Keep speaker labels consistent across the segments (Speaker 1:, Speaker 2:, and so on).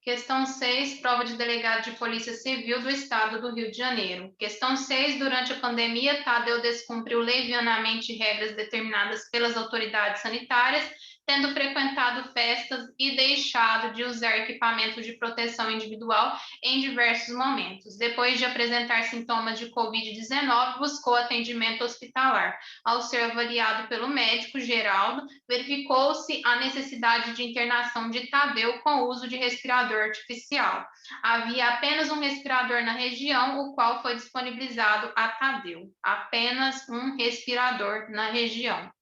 Speaker 1: Questão 6, prova de delegado de Polícia Civil do Estado do Rio de Janeiro. Questão 6, durante a pandemia, Tadeu descumpriu levianamente regras determinadas pelas autoridades sanitárias, tendo frequentado festas e deixado de usar equipamentos de proteção individual em diversos momentos. Depois de apresentar sintomas de Covid-19, buscou atendimento hospitalar. Ao ser avaliado pelo médico Geraldo, verificou-se a necessidade de internação de Tadeu com o uso de respirador artificial. Havia apenas um respirador na região, o qual foi disponibilizado a Tadeu. Apenas um respirador na região.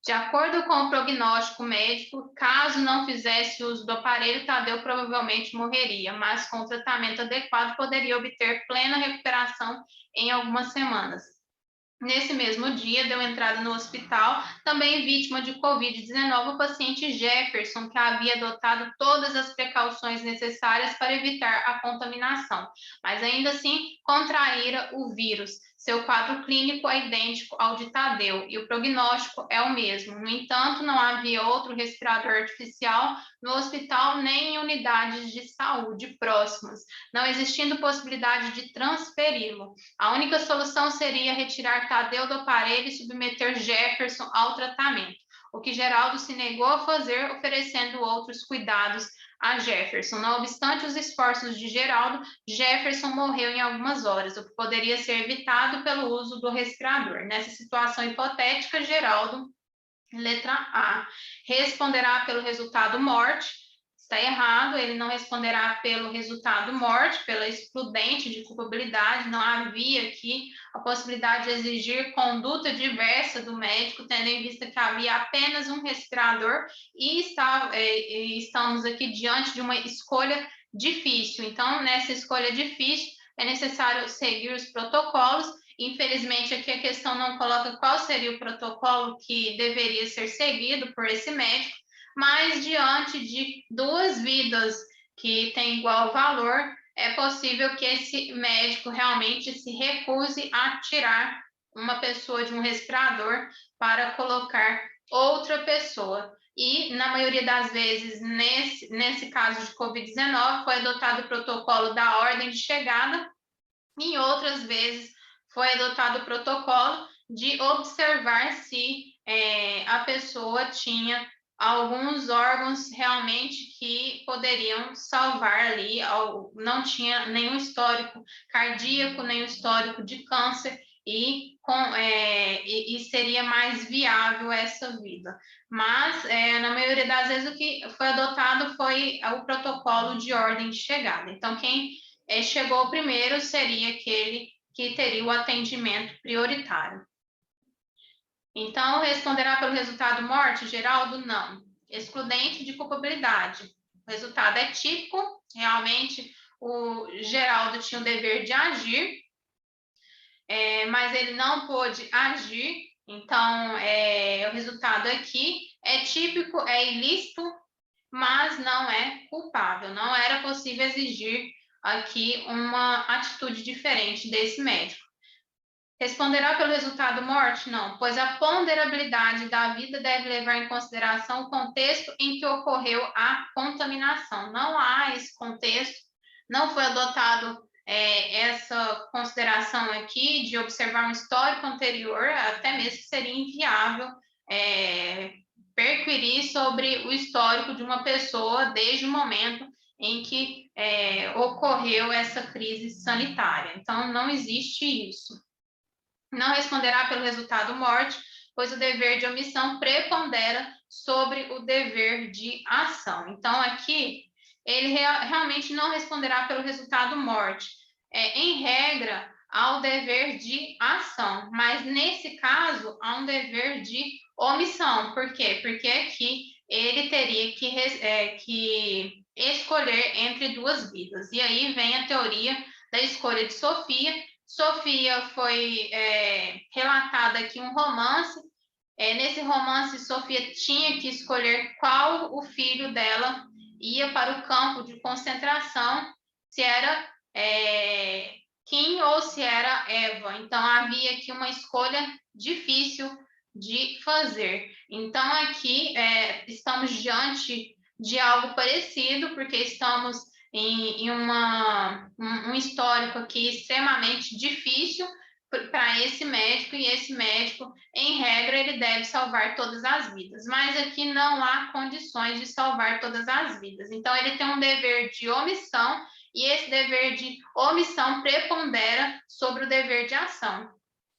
Speaker 1: De acordo com o prognóstico médico, caso não fizesse uso do aparelho, Tadeu provavelmente morreria, mas com tratamento adequado poderia obter plena recuperação em algumas semanas. Nesse mesmo dia, deu entrada no hospital, também vítima de Covid-19, o paciente Jefferson, que havia adotado todas as precauções necessárias para evitar a contaminação, mas ainda assim contraíra o vírus. Seu quadro clínico é idêntico ao de Tadeu e o prognóstico é o mesmo. No entanto, não havia outro respirador artificial no hospital nem em unidades de saúde próximas, não existindo possibilidade de transferi-lo. A única solução seria retirar Tadeu do aparelho e submeter Jefferson ao tratamento, o que Geraldo se negou a fazer, oferecendo outros cuidados a Jefferson. Não obstante os esforços de Geraldo, Jefferson morreu em algumas horas, o que poderia ser evitado pelo uso do respirador. Nessa situação hipotética, Geraldo, letra A, responderá pelo resultado morte. Está errado, ele não responderá pelo resultado morte, pela excludente de culpabilidade, não havia aqui a possibilidade de exigir conduta diversa do médico, tendo em vista que havia apenas um respirador e estamos aqui diante de uma escolha difícil. Então, nessa escolha difícil, é necessário seguir os protocolos. Infelizmente, aqui a questão não coloca qual seria o protocolo que deveria ser seguido por esse médico, mas diante de duas vidas que têm igual valor, é possível que esse médico realmente se recuse a tirar uma pessoa de um respirador para colocar outra pessoa. E, na maioria das vezes, nesse caso de Covid-19, foi adotado o protocolo da ordem de chegada, e em outras vezes foi adotado o protocolo de observar se a pessoa tinha alguns órgãos realmente que poderiam salvar ali, não tinha nenhum histórico cardíaco, nenhum histórico de câncer, e seria mais viável essa vida. Mas, na maioria das vezes, o que foi adotado foi o protocolo de ordem de chegada. Então, quem chegou primeiro seria aquele que teria o atendimento prioritário. Então, responderá pelo resultado morte, Geraldo? Não. Excludente de culpabilidade. O resultado é típico, realmente o Geraldo tinha o dever de agir, mas ele não pôde agir, então o resultado aqui é típico, é ilícito, mas não é culpável. Não era possível exigir aqui uma atitude diferente desse médico. Responderá pelo resultado morte? Não, pois a ponderabilidade da vida deve levar em consideração o contexto em que ocorreu a contaminação. Não há esse contexto, não foi adotado essa consideração aqui de observar um histórico anterior, até mesmo que seria inviável perquirir sobre o histórico de uma pessoa desde o momento em que ocorreu essa crise sanitária. Então, não existe isso. Não responderá pelo resultado morte, pois o dever de omissão prepondera sobre o dever de ação. Então, aqui, ele realmente não responderá pelo resultado morte. Em regra, há o dever de ação, mas nesse caso, há um dever de omissão. Por quê? Porque aqui ele teria que escolher entre duas vidas. E aí vem a teoria da escolha de Sofia. Sofia foi relatada aqui um romance. Nesse romance, Sofia tinha que escolher qual o filho dela ia para o campo de concentração, se era Kim ou se era Eva. Então, havia aqui uma escolha difícil de fazer. Então, aqui estamos diante de algo parecido, porque estamos um histórico aqui extremamente difícil para esse médico, e esse médico, em regra, ele deve salvar todas as vidas, mas aqui não há condições de salvar todas as vidas. Então, ele tem um dever de omissão, e esse dever de omissão prepondera sobre o dever de ação.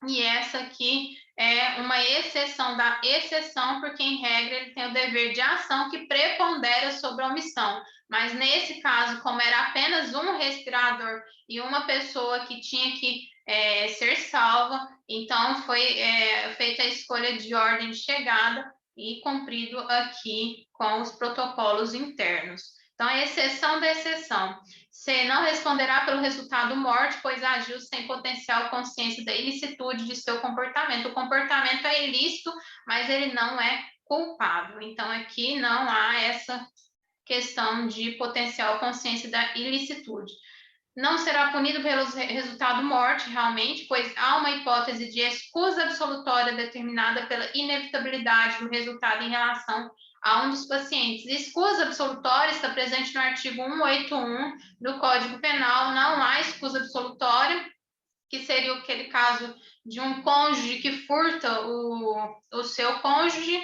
Speaker 1: E essa aqui é uma exceção da exceção, porque, em regra, ele tem o dever de ação que prepondera sobre a omissão. Mas, nesse caso, como era apenas um respirador e uma pessoa que tinha que ser salva, então foi feita a escolha de ordem de chegada e cumprido aqui com os protocolos internos. Então, é exceção da exceção. C. Não responderá pelo resultado morte, pois agiu sem potencial consciência da ilicitude de seu comportamento. O comportamento é ilícito, mas ele não é culpável. Então, aqui não há essa questão de potencial consciência da ilicitude. Não será punido pelo resultado morte, realmente, pois há uma hipótese de escusa absolutória determinada pela inevitabilidade do resultado em relação a um dos pacientes. Escusa absolutória está presente no artigo 181 do Código Penal. Não há escusa absolutória, que seria aquele caso de um cônjuge que furta o seu cônjuge,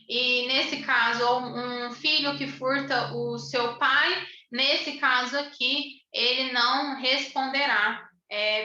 Speaker 1: e nesse caso, ou um filho que furta o seu pai, nesse caso aqui, ele não responderá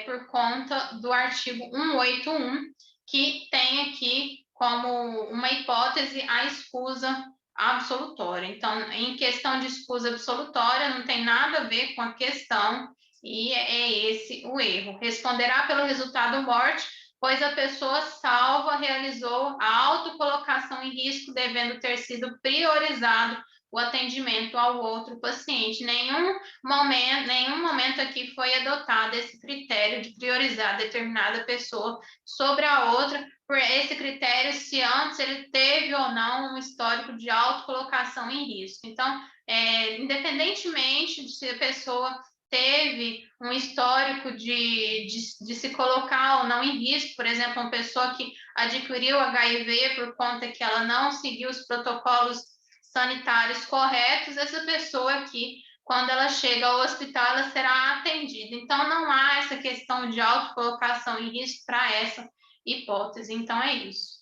Speaker 1: por conta do artigo 181, que tem aqui como uma hipótese a escusa absolutória. Então, em questão de escusa absolutória, não tem nada a ver com a questão, e é esse o erro. Responderá pelo resultado morte, pois a pessoa salva realizou a autocolocação em risco, devendo ter sido priorizado o atendimento ao outro paciente. Nenhum momento aqui foi adotado esse critério de priorizar determinada pessoa sobre a outra, por esse critério, se antes ele teve ou não um histórico de autocolocação em risco. Então, independentemente de se a pessoa teve um histórico de se colocar ou não em risco, por exemplo, uma pessoa que adquiriu HIV por conta que ela não seguiu os protocolos sanitários corretos, essa pessoa aqui, quando ela chega ao hospital, ela será atendida. Então, não há essa questão de autocolocação em risco para essa hipótese. Então, é isso.